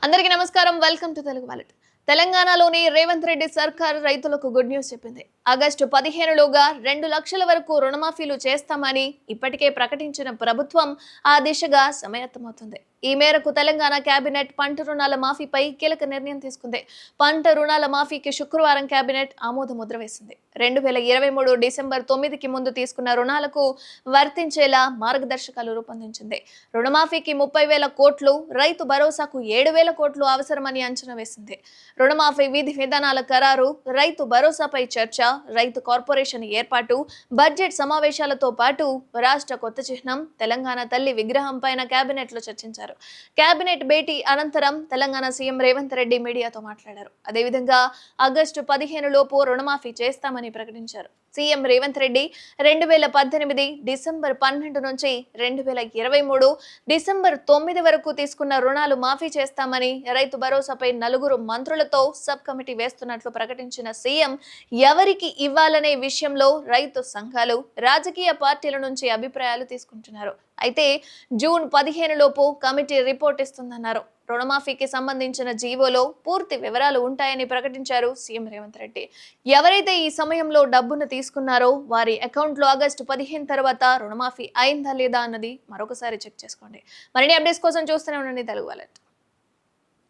అందరికీ నమస్కారం. Welcome to Telugu wallet. తెలంగాణలోని రేవంత్ రెడ్డి సర్కార్ రైతులకు గుడ్ న్యూస్ చెప్పింది. ఆగస్టు 15లోగా 2 లక్షల వరకు రుణమాఫీలు చేస్తామని ఇప్పటికే ప్రకటించిన ప్రభుత్వం ఆ దిశగా సమాయత్తమవుతుంది. ఈ మేరకు తెలంగాణ కేబినెట్ పంట రుణాల మాఫీపై కీలక నిర్ణయం తీసుకుంది. పంట రుణాల మాఫీకి శుక్రవారం కేబినెట్ ఆమోద ముద్ర వేసింది. 2023 డిసెంబర్ 9కి ముందు తీసుకున్న రుణాలకు వర్తించేలా మార్గదర్శకాలు రూపొందించింది. రుణమాఫీకి 30,000 కోట్లు, రైతు భరోసాకు 7,000 కోట్లు అవసరమని అంచనా వేసింది. రుణమాఫీ విధి విధానాల ఖరారు, రైతు భరోసాపై చర్చ, రైతు కార్పొరేషన్ ఏర్పాటు, బడ్జెట్ సమావేశాలతో పాటు రాష్ట్ర కొత్త చిహ్నం తెలంగాణ తల్లి విగ్రహం పైన కేబినెట్ లో చర్చించారు. కేబినెట్ భేటీ అనంతరం తెలంగాణ సీఎం రేవంత్ రెడ్డి మీడియాతో మాట్లాడారు. అదేవిధంగా ఆగస్టు 15 లోపు రుణమాఫీ చేస్తామని ప్రకటించారు. సీఎం రేవంత్ రెడ్డి 2018 డిసెంబర్ 12 నుంచి 2023 డిసెంబర్ 9 వరకు తీసుకున్న రుణాలు మాఫీ చేస్తామని రైతు భరోసాపై 4 మంత్రులతో సబ్ కమిటీ వేస్తున్నట్లు ప్రకటించిన సీఎం ఎవరికి ఇవ్వాలనే విషయంలో రైతు సంఘాలు, రాజకీయ పార్టీల నుంచి అభిప్రాయాలు తీసుకుంటున్నారు. అయితే జూన్ 15 లోపు కమిటీ రిపోర్ట్ ఇస్తుందన్నారు. రుణమాఫీకి సంబంధించిన జీవోలో పూర్తి వివరాలు ఉంటాయని ప్రకటించారు సీఎం రేవంత్ రెడ్డి. ఎవరైతే ఈ సమయంలో డబ్బును తీసుకున్నారో వారి అకౌంట్లో ఆగస్టు 15 తర్వాత రుణమాఫీ అయిందా లేదా అన్నది మరొకసారి చెక్ చేసుకోండి. మరిన్ని అప్డేట్స్ కోసం చూస్తూనే ఉండండి తెలుగు వాలెట్.